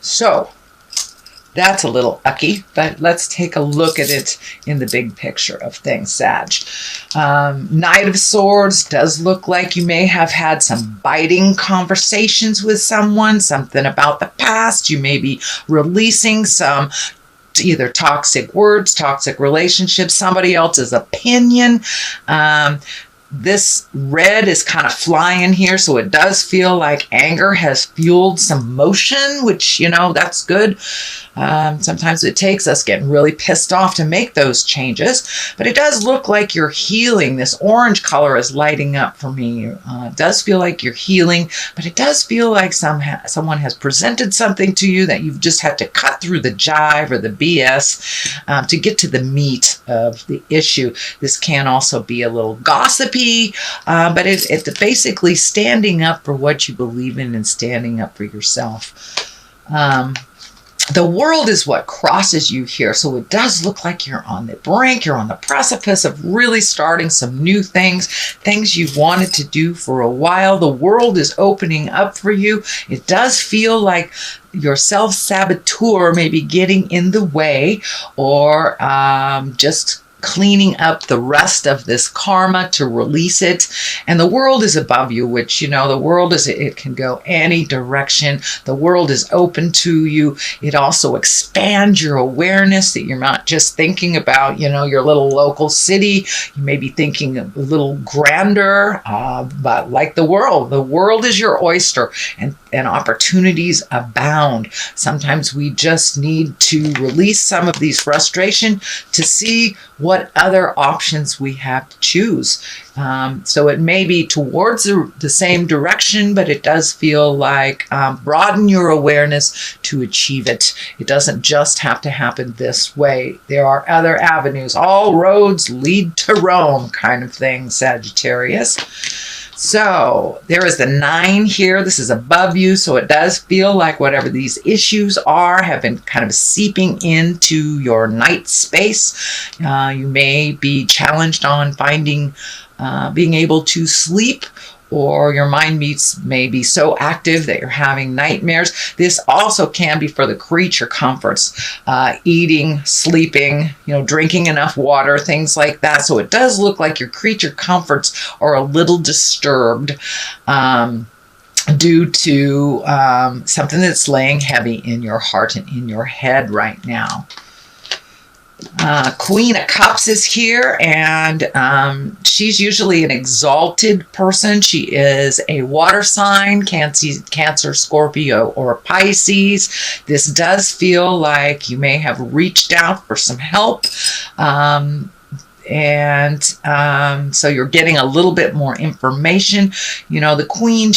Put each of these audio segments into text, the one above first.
So that's a little ucky, but let's take a look at it in the big picture of things, Sag. Knight of Swords does look like you may have had some biting conversations with someone, something about the past. You may be releasing some either toxic words, toxic relationships, somebody else's opinion. This red is kind of flying here, so it does feel like anger has fueled some motion, which, you know, that's good. Sometimes it takes us getting really pissed off to make those changes, but it does look like you're healing. This orange color is lighting up for me. It does feel like you're healing, but it does feel like someone has presented something to you that you've just had to cut through the jive or the BS to get to the meat of the issue. This can also be a little gossipy, but it's basically standing up for what you believe in and standing up for yourself. The world is what crosses you here. So it does look like you're on the brink. You're on the precipice of really starting some new things you've wanted to do for a while. The world is opening up for you. It does feel like your self-saboteur may be getting in the way, or just cleaning up the rest of this karma to release it. And the world is above you, which, you know, the world is, it can go any direction. The world is open to you. It also expands your awareness, that you're not just thinking about, you know, your little local city. You may be thinking a little grander, but like the world is your oyster, and opportunities abound. Sometimes we just need to release some of these frustration to see what other options we have to choose. So it may be towards the same direction, but it does feel like broaden your awareness to achieve it. It doesn't just have to happen this way. There are other avenues. All roads lead to Rome, kind of thing, Sagittarius. So there is the 9 here. This is above you, so it does feel like whatever these issues are have been kind of seeping into your night space. You may be challenged on finding, being able to sleep, or your mind may be so active that you're having nightmares. This also can be for the creature comforts, eating, sleeping, you know, drinking enough water, things like that. So it does look like your creature comforts are a little disturbed due to something that's laying heavy in your heart and in your head right now. Queen of Cups is here, and she's usually an exalted person. She is a water sign, Cancer, Scorpio, or Pisces. This does feel like you may have reached out for some help. So you're getting a little bit more information. You know, the Queen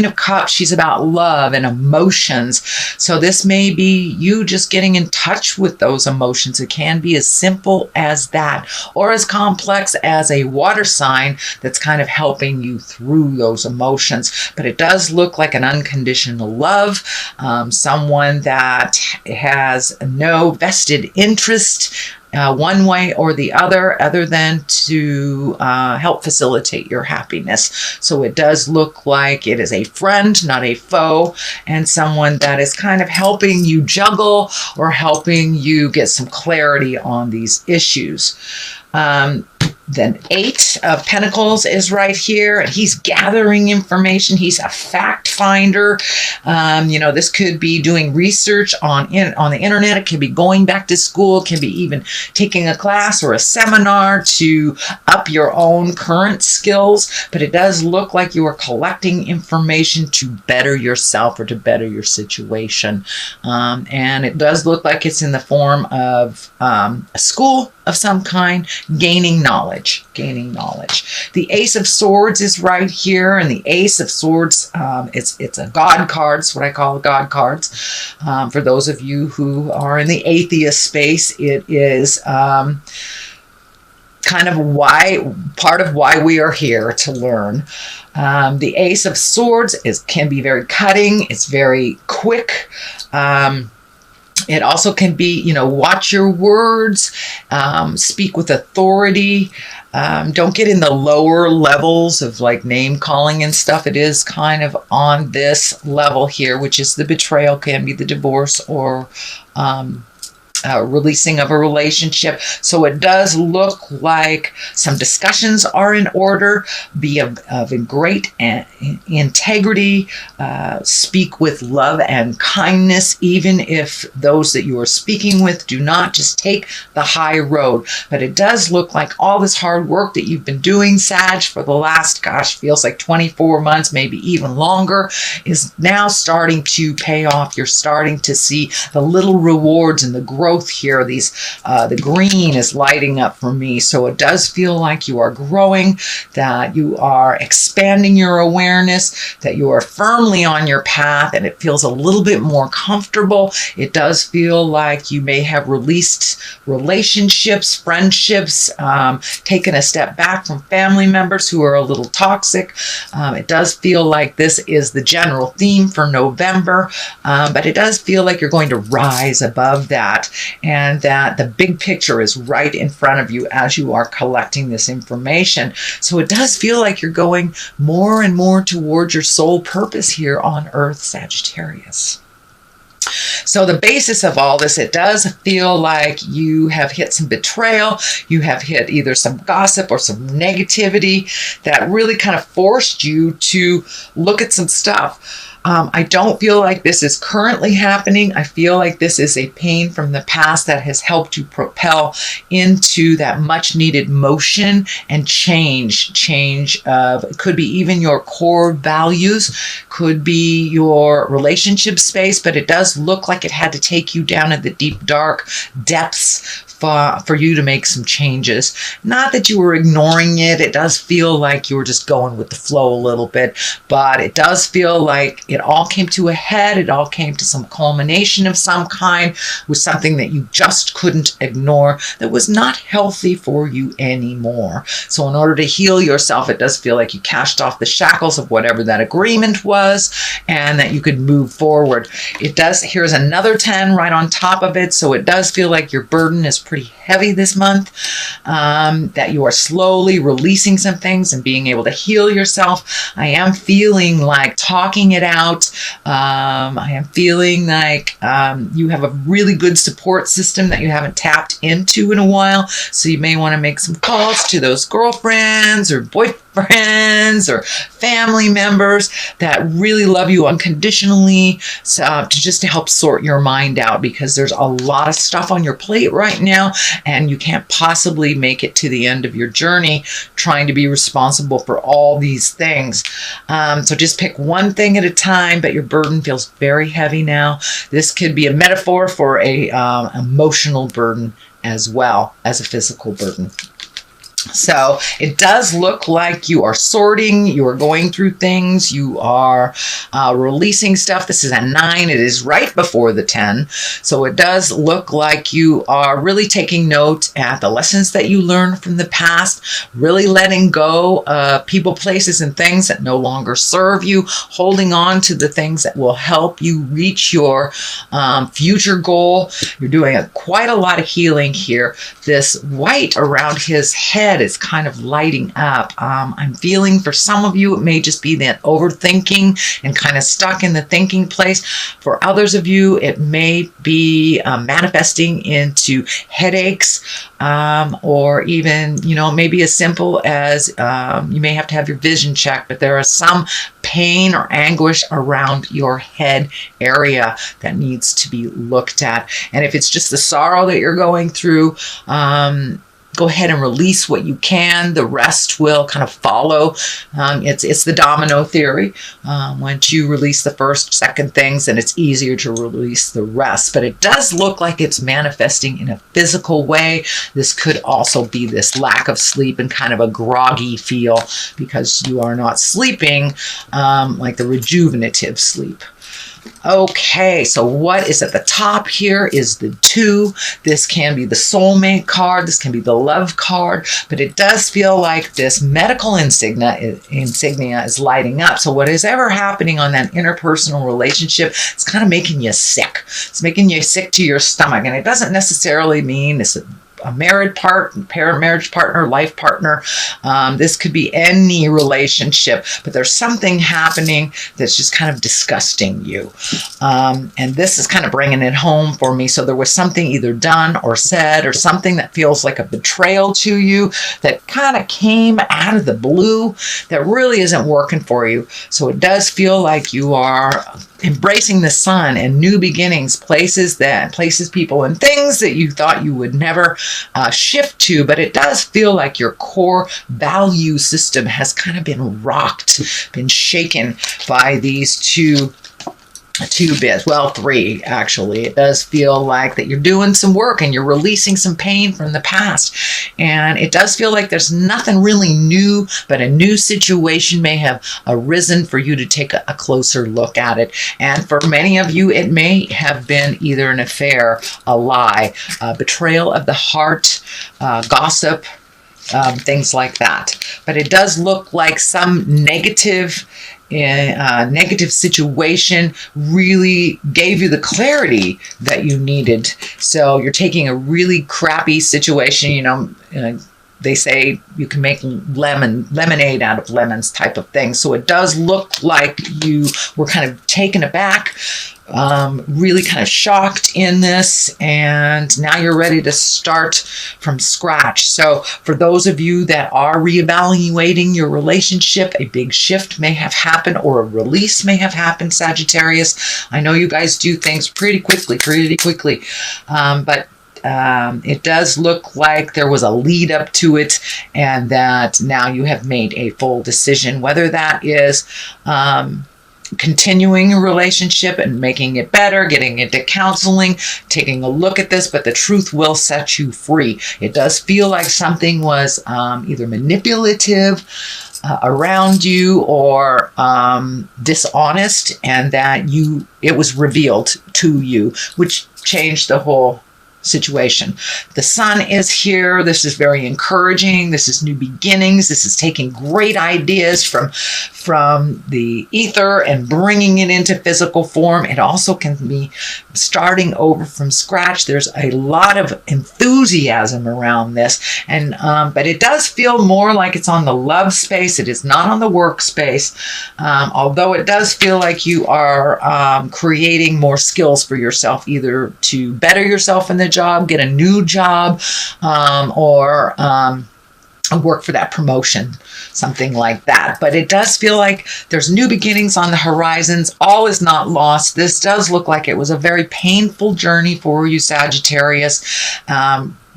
of Cups, she's about love and emotions. So this may be you just getting in touch with those emotions. It can be as simple as that, or as complex as a water sign that's kind of helping you through those emotions. But it does look like an unconditional love, someone that has no vested interest one way or the other than to help facilitate your happiness. So it does look like it is a friend, not a foe, and someone that is kind of helping you juggle or helping you get some clarity on these issues. Then 8 of Pentacles is right here, and he's gathering information. He's a fact finder. You know, this could be doing research on the internet. It could be going back to school. It can be even taking a class or a seminar to up your own current skills. But it does look like you are collecting information to better yourself or to better your situation. And it does look like it's in the form of a school of some kind, gaining knowledge. The Ace of Swords is right here, and the Ace of Swords, it's a God card. It's what I call God cards. For those of you who are in the atheist space, it is kind of part of why we are here to learn. The Ace of Swords can be very cutting. It's very quick. It also can be, watch your words, speak with authority. Don't get in the lower levels of like name calling and stuff. It is kind of on this level here, which is the betrayal, can be the divorce or releasing of a relationship. So it does look like some discussions are in order, be of great integrity, speak with love and kindness, even if those that you are speaking with do not. Just take the high road. But it does look like all this hard work that you've been doing, Sag, for the last, feels like 24 months, maybe even longer, is now starting to pay off. You're starting to see the little rewards and the growth here. The green is lighting up for me. So it does feel like you are growing, that you are expanding your awareness, that you are firmly on your path, and it feels a little bit more comfortable. It does feel like you may have released relationships, friendships, taken a step back from family members who are a little toxic. It does feel like this is the general theme for November, but it does feel like you're going to rise above that, and that the big picture is right in front of you as you are collecting this information. So it does feel like you're going more and more towards your soul purpose here on Earth, Sagittarius. So the basis of all this, it does feel like you have hit some betrayal. You have hit either some gossip or some negativity that really kind of forced you to look at some stuff. I don't feel like this is currently happening. I feel like this is a pain from the past that has helped you propel into that much needed motion and change. It could be even your core values, could be your relationship space, but it does look like it had to take you down in the deep, dark depths for you to make some changes. Not that you were ignoring it. It does feel like you were just going with the flow a little bit, but it does feel like it all came to a head. It all came to some culmination of some kind with something that you just couldn't ignore, that was not healthy for you anymore. So in order to heal yourself, it does feel like you cast off the shackles of whatever that agreement was, and that you could move forward. Here's another 10 right on top of it. So it does feel like your burden is pretty heavy this month, that you are slowly releasing some things and being able to heal yourself. I am feeling like talking it out. I am feeling like you have a really good support system that you haven't tapped into in a while. So you may want to make some calls to those girlfriends or boyfriends or family members that really love you unconditionally, to help sort your mind out, because there's a lot of stuff on your plate right now, and you can't possibly make it to the end of your journey trying to be responsible for all these things. So just pick one thing at a time, but your burden feels very heavy now. This could be a metaphor for a emotional burden as well as a physical burden. So it does look like you are sorting, you are going through things, you are releasing stuff. This is a 9. It is right before the 10. So it does look like you are really taking note at the lessons that you learned from the past, really letting go of people, places, and things that no longer serve you, holding on to the things that will help you reach your future goal. You're doing quite a lot of healing here. This white around his head is kind of lighting up. I'm feeling for some of you, it may just be that overthinking and kind of stuck in the thinking place. For others of you, it may be manifesting into headaches, or even, maybe as simple as you may have to have your vision checked, but there is some pain or anguish around your head area that needs to be looked at. And if it's just the sorrow that you're going through, go ahead and release what you can. The rest will kind of follow. It's the domino theory. Once you release the first, second things, then it's easier to release the rest. But it does look like it's manifesting in a physical way. This could also be this lack of sleep and kind of a groggy feel because you are not sleeping like the rejuvenative sleep. Okay, so what is at the top here is the 2. This can be the soulmate card. This can be the love card, but it does feel like this medical insignia is lighting up. So what is ever happening on that interpersonal relationship, it's kind of making you sick. It's making you sick to your stomach, and it doesn't necessarily mean it's a marriage partner, life partner. This could be any relationship, but there's something happening that's just kind of disgusting you. And this is kind of bringing it home for me. So there was something either done or said or something that feels like a betrayal to you that kind of came out of the blue that really isn't working for you. So it does feel like you are embracing the sun and new beginnings, places, people, and things that you thought you would never shift to, but it does feel like your core value system has kind of been rocked, been shaken by these two bits. Well, 3 actually. It does feel like that you're doing some work and you're releasing some pain from the past, and it does feel like there's nothing really new, but a new situation may have arisen for you to take a closer look at it. And for many of you, it may have been either an affair, a lie, betrayal of the heart, gossip, things like that. But it does look like some negative situation really gave you the clarity that you needed. So you're taking a really crappy situation, they say you can make lemonade out of lemons type of thing. So it does look like you were kind of taken aback, really kind of shocked in this, and now you're ready to start from scratch. So for those of you that are reevaluating your relationship, a big shift may have happened or a release may have happened, Sagittarius. I know you guys do things pretty quickly, but it does look like there was a lead up to it, and that now you have made a full decision, whether that is continuing a relationship and making it better, getting into counseling, taking a look at this, but the truth will set you free. It does feel like something was either manipulative around you or dishonest, and that it was revealed to you, which changed the whole situation. The sun is here. This is very encouraging. This is new beginnings. This is taking great ideas from the ether and bringing it into physical form. It also can be starting over from scratch. There's a lot of enthusiasm around this, and but it does feel more like it's on the love space. It is not on the work space, although it does feel like you are creating more skills for yourself, either to better yourself in the job, get a new job, or work for that promotion, something like that. But it does feel like there's new beginnings on the horizons. All is not lost. This does look like it was a very painful journey for you, Sagittarius.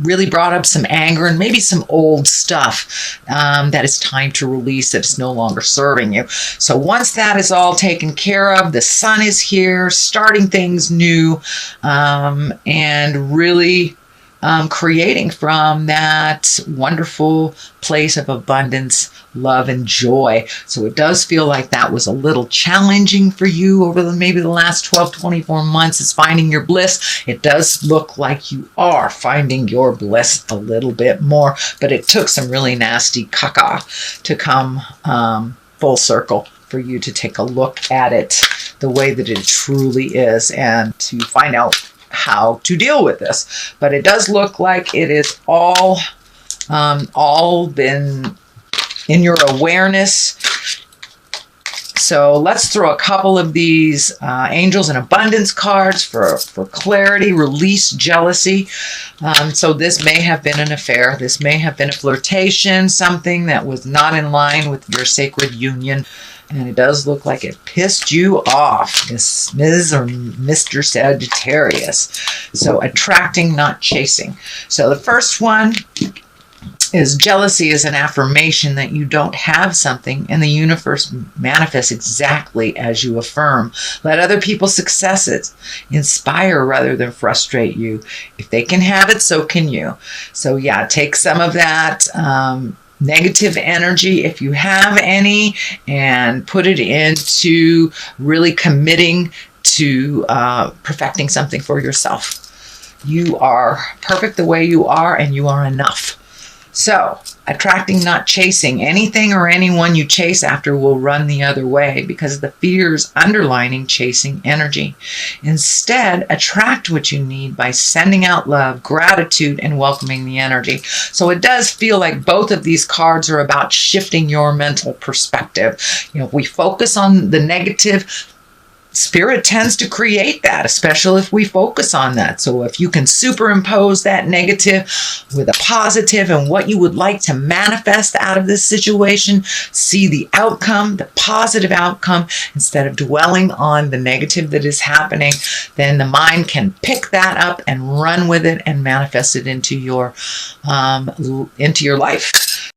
Really brought up some anger and maybe some old stuff that is time to release, that is no longer serving you. So once that is all taken care of, the sun is here, starting things new, and really creating from that wonderful place of abundance, love, and joy. So it does feel like that was a little challenging for you over maybe the last 12, 24 months, is finding your bliss. It does look like you are finding your bliss a little bit more, but it took some really nasty caca to come full circle for you to take a look at it the way that it truly is, and to find out how to deal with this. But it does look like it is all been in your awareness. So let's throw a couple of these angels and abundance cards for clarity, release, jealousy. So this may have been an affair. This may have been a flirtation, something that was not in line with your sacred union. And it does look like it pissed you off, Ms. or Mr. Sagittarius. So attracting, not chasing. So the first one is jealousy is an affirmation that you don't have something, and the universe manifests exactly as you affirm. Let other people's successes inspire rather than frustrate you. If they can have it, so can you. So yeah, take some of that negative energy, if you have any, and put it into really committing to perfecting something for yourself. You are perfect the way you are, and you are enough. So, attracting, not chasing. Anything or anyone you chase after will run the other way because the fears underlining chasing energy. Instead, attract what you need by sending out love, gratitude, and welcoming the energy. So it does feel like both of these cards are about shifting your mental perspective. You know, if we focus on the negative, Spirit tends to create that, especially if we focus on that. So if you can superimpose that negative with a positive and what you would like to manifest out of this situation, see the outcome, the positive outcome, instead of dwelling on the negative that is happening, then the mind can pick that up and run with it and manifest it into your life.